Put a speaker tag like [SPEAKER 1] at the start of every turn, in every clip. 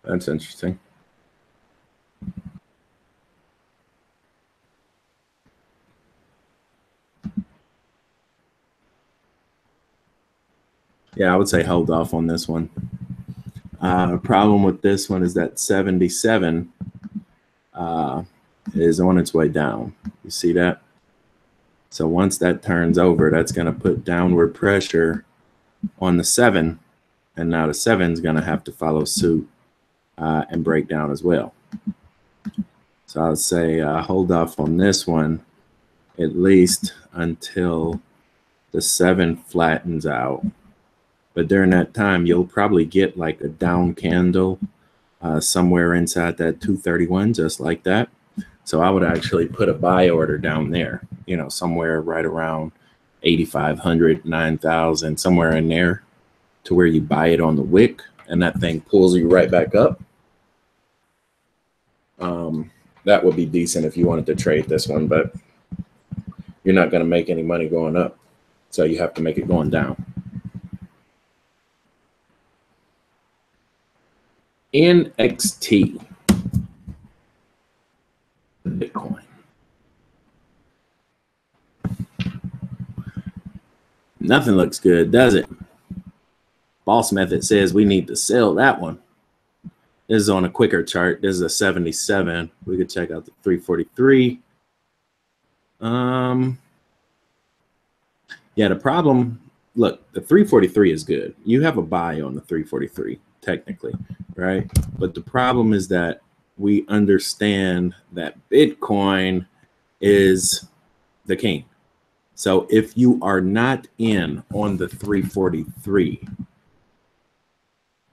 [SPEAKER 1] That's interesting. Yeah, I would say hold off on this one. Problem with this one is that 77 is on its way down. You see that? So once that turns over, that's going to put downward pressure on the 7. And now the 7 is going to have to follow suit and break down as well. So I would say hold off on this one at least until the 7 flattens out. But during that time, you'll probably get like a down candle somewhere inside that 231, just like that. So I would actually put a buy order down there, you know, somewhere right around 8,500, 9,000, somewhere in there, to where you buy it on the wick and that thing pulls you right back up. That would be decent if you wanted to trade this one, but you're not going to make any money going up. So you have to make it going down. NXT. Bitcoin. Nothing looks good, does it? Boss Method says we need to sell that one. This is on a quicker chart. This is a 77. We could check out the 343. Yeah, the problem, look, the 343 is good. You have a buy on the 343, technically, right? But the problem is that we understand that Bitcoin is the king. So if you are not in on the 343,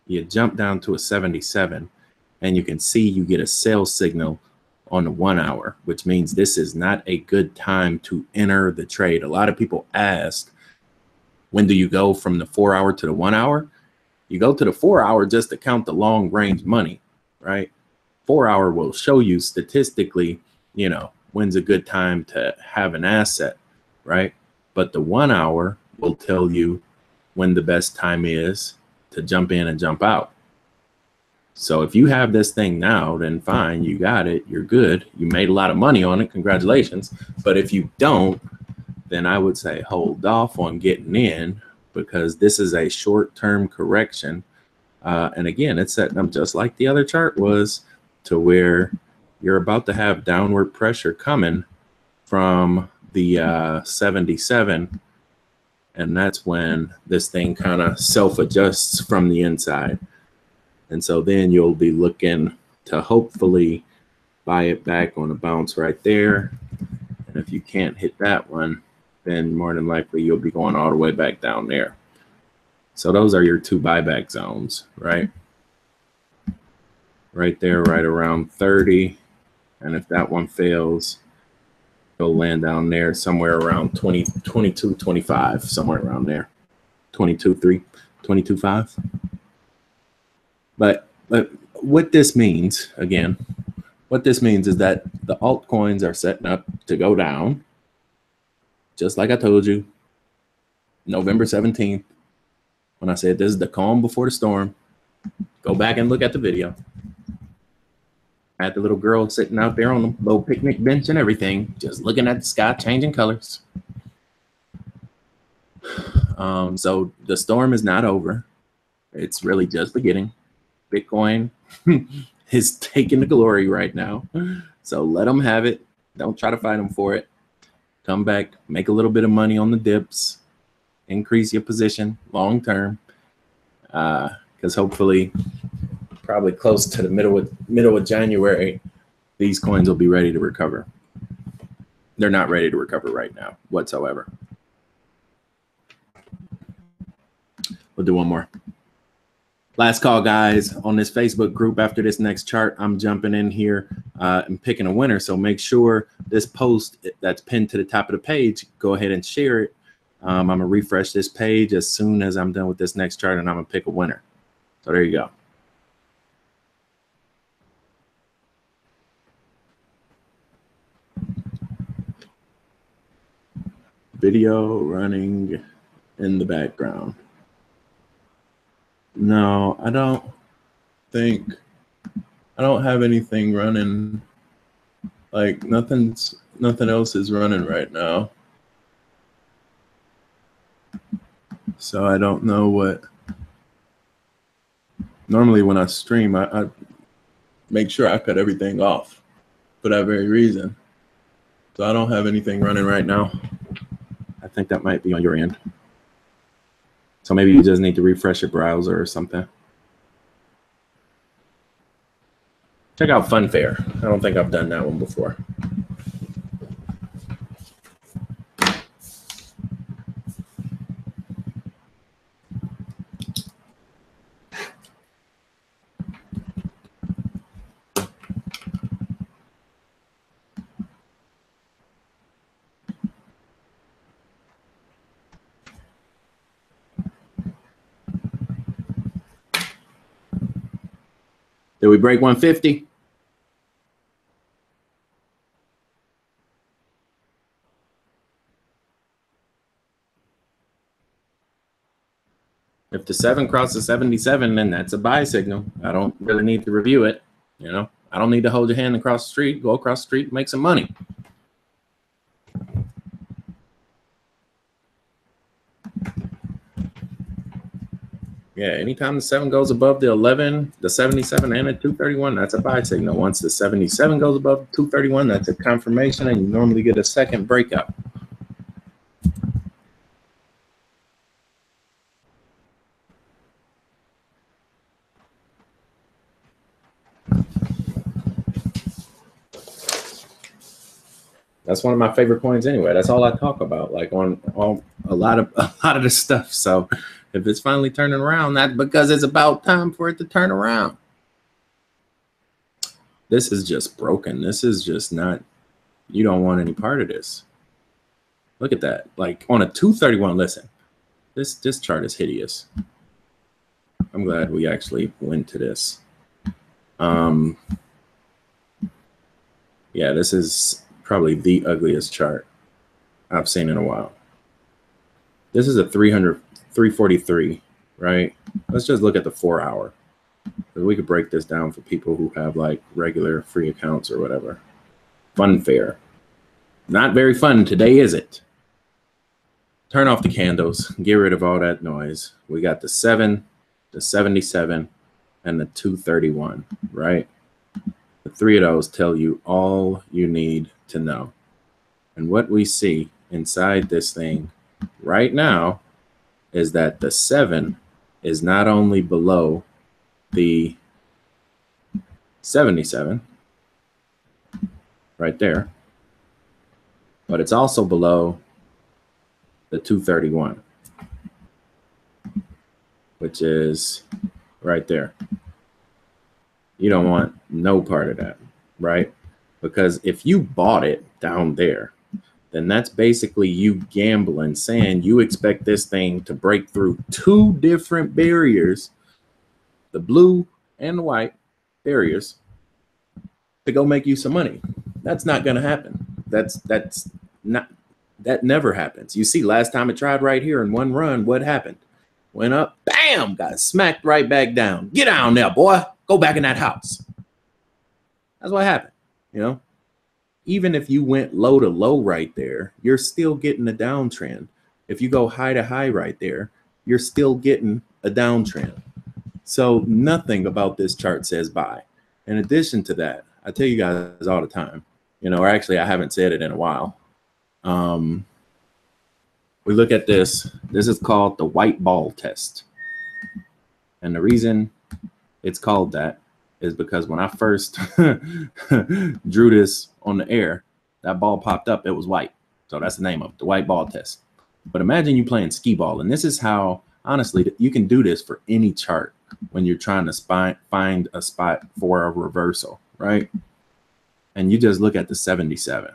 [SPEAKER 1] you jump down to a 77 and you can see you get a sell signal on the 1 hour, which means this is not a good time to enter the trade. A lot of people ask, when do you go from the 4 hour to the 1 hour? You go to the 4 hour just to count the long range money, right? 4 hour will show you statistically, you know, when's a good time to have an asset, right? But the 1 hour will tell you when the best time is to jump in and jump out. So if you have this thing now, then fine, you got it, you're good. You made a lot of money on it, congratulations. But if you don't, then I would say hold off on getting in, because this is a short-term correction. And again, it's setting up just like the other chart was, to where you're about to have downward pressure coming from the 77. And that's when this thing kind of self-adjusts from the inside. And so then you'll be looking to hopefully buy it back on a bounce right there. And if you can't hit that one, then more than likely you'll be going all the way back down there. So those are your two buyback zones, right? Right there, right around 30. And if that one fails, it'll land down there somewhere around 20, 22, 25, somewhere around there. 22.3, 22.5. But what this means, again, what this means is that the altcoins are setting up to go down. Just like I told you, November 17th, when I said this is the calm before the storm. Go back and look at the video. I had the little girl sitting out there on the little picnic bench and everything, just looking at the sky, changing colors. So the storm is not over. It's really just beginning. Bitcoin is taking the glory right now. So let them have it. Don't try to fight them for it. Come back, make a little bit of money on the dips, increase your position long term, because hopefully probably close to the middle of January, these coins will be ready to recover. They're not ready to recover right now whatsoever. We'll do one more. Last call, guys, on this Facebook group. After this next chart, I'm jumping in here and picking a winner. So make sure this post that's pinned to the top of the page, go ahead and share it. I'm going to refresh this page as soon as I'm done with this next chart, and I'm going to pick a winner. So there you go. Video running in the background. No, I don't think I don't have anything running. Like nothing else is running right now. So I don't know what. Normally when I stream, I make sure I cut everything off for that very reason. So I don't have anything running right now. I think that might be on your end. So maybe you just need to refresh your browser or something. Check out Funfair. I don't think I've done that one before. Did we break 150? If the 7 crosses 77, then that's a buy signal. I don't really need to review it. You know, I don't need to hold your hand across the street, go across the street, and make some money. Yeah, anytime the 7 goes above the 11, the 77, and the 231, that's a buy signal. Once the 77 goes above 231, that's a confirmation, and you normally get a second breakout. That's one of my favorite coins anyway. That's all I talk about, like on a lot of the stuff. So if it's finally turning around, that's because it's about time for it to turn around. This is just broken. This is just not, you don't want any part of this. Look at that. Like on a 231, listen, this chart is hideous. I'm glad we actually went to this. Yeah, this is probably the ugliest chart I've seen in a while. This is a 343, right? Let's just look at the 4 hour. We could break this down for people who have like regular free accounts or whatever. Funfair. Not very fun today, is it? Turn off the candles, get rid of all that noise. We got the 7, the 77, and the 231, right? The 3 of those tell you all you need to know. And what we see inside this thing right now is that the 7 is not only below the 77 right there, but it's also below the 231, which is right there. You don't want no part of that, right? Because if you bought it down there, then that's basically you gambling, saying you expect this thing to break through 2 different barriers, the blue and the white barriers, to go make you some money. That's not going to happen. That never happens. You see, last time it tried right here in one run, what happened? Went up, bam, got smacked right back down. Get down there, boy. Go back in that house. That's what happened, you know? Even if you went low to low right there, you're still getting a downtrend. If you go high to high right there, you're still getting a downtrend. So nothing about this chart says buy. In addition to that, I tell you guys all the time, you know, or actually I haven't said it in a while. We look at this. This is called the white ball test. And the reason it's called that is because when I first drew this on the air, that ball popped up, it was white. So that's the name of it, the white ball test. But imagine you playing skee ball. And this is how, honestly, you can do this for any chart when you're trying to find a spot for a reversal, right? And you just look at the 77.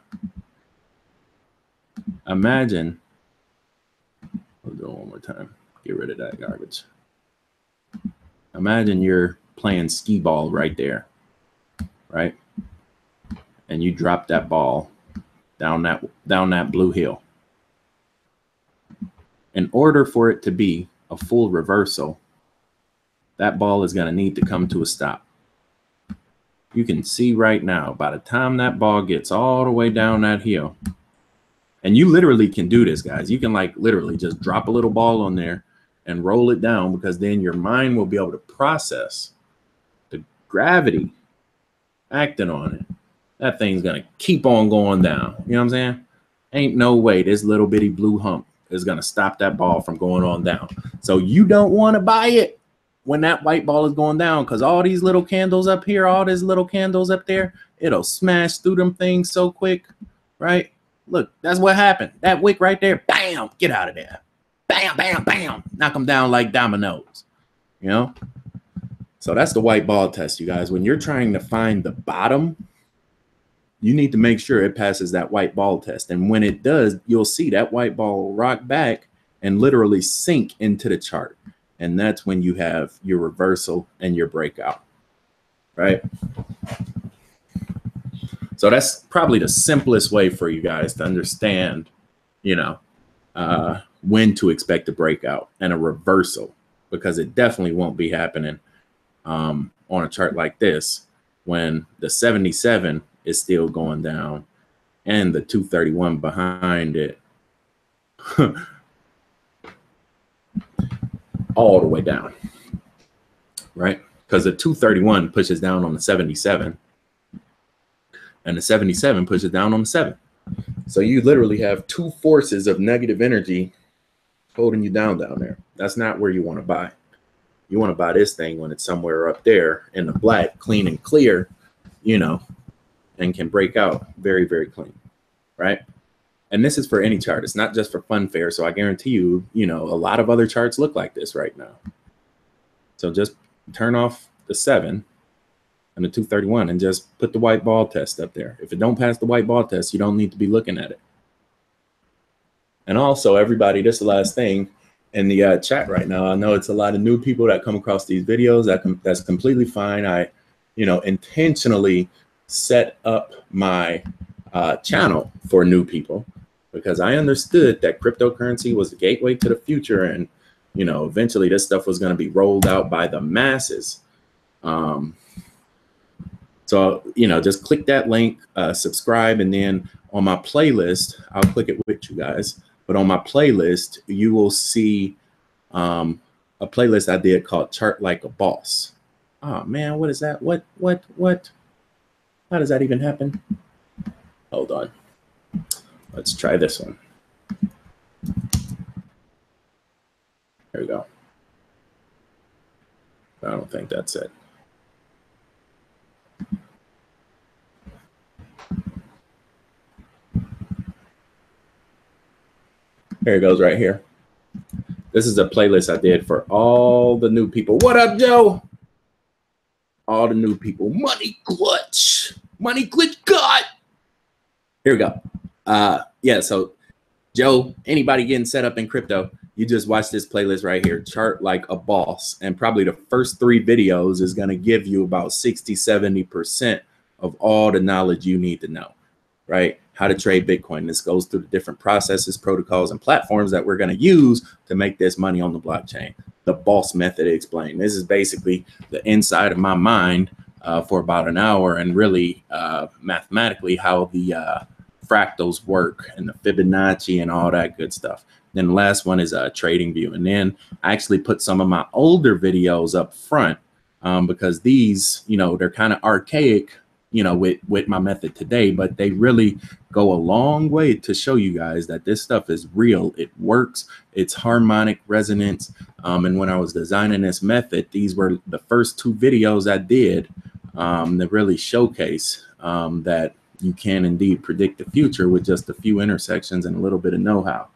[SPEAKER 1] Imagine, we'll do it one more time, get rid of that garbage. Imagine you're playing skee ball right there, right? And you drop that ball down that blue hill. In order for it to be a full reversal, that ball is going to need to come to a stop. you can see right now, by the time that ball gets all the way down that hill, and you literally can do this, guys. You can like literally just drop a little ball on there and roll it down, because then your mind will be able to process the gravity acting on it. That thing's going to keep on going down. You know what I'm saying? Ain't no way this little bitty blue hump is going to stop that ball from going on down. So you don't want to buy it when that white ball is going down, because all these little candles up here, all these little candles up there, it'll smash through them things so quick, right? Look, that's what happened. That wick right there, bam, get out of there. Bam, bam, bam, knock them down like dominoes, you know? So that's the white ball test, you guys. When you're trying to find the bottom, you need to make sure it passes that white ball test. And when it does, you'll see that white ball rock back and literally sink into the chart. And that's when you have your reversal and your breakout, right? So that's probably the simplest way for you guys to understand, you know, when to expect a breakout and a reversal, because it definitely won't be happening on a chart like this when the 77 is still going down and the 231 behind it all the way down, right? Because the 231 pushes down on the 77 and the 77 pushes down on the 7. So you literally have two forces of negative energy holding you down there. That's not where you want to buy. You want to buy this thing when it's somewhere up there in the black, clean and clear, you know, and can break out very, very clean, right? And this is for any chart. It's not just for Funfair. So I guarantee you, you know, a lot of other charts look like this right now. So just turn off the 7 and the 231 and just put the white ball test up there. If it don't pass the white ball test, you don't need to be looking at it. And also, everybody, this is the last thing in the chat right now. I know it's a lot of new people that come across these videos. That's completely fine. I, you know, intentionally set up my channel for new people, because I understood that cryptocurrency was the gateway to the future, and you know, eventually this stuff was going to be rolled out by the masses. So you know, just click that link, subscribe, and then on my playlist, I'll click it with you guys. But on my playlist, you will see a playlist I did called "Chart Like a Boss." Oh man, what is that? What? How does that even happen? Hold on. Let's try this one. There we go. I don't think that's it. Here it goes right here. This is a playlist I did for all the new people. What up, Joe? All the new people. Money Clutch. Money Glitch God. Here we go. Yeah, so Joe, anybody getting set up in crypto, you just watch this playlist right here, Chart Like a Boss. And probably the first 3 videos is going to give you about 60–70% of all the knowledge you need to know, right? How to trade Bitcoin. This goes through the different processes, protocols, and platforms that we're going to use to make this money on the blockchain. The boss method explained. This is basically the inside of my mind for about an hour, and really mathematically how the fractals work and the Fibonacci and all that good stuff. Then the last one is a trading view. And then I actually put some of my older videos up front because these, you know, they're kind of archaic, you know, with my method today, but they really go a long way to show you guys that this stuff is real. It works. It's harmonic resonance. And when I was designing this method, these were the first 2 videos I did that really showcase that you can indeed predict the future with just a few intersections and a little bit of know-how.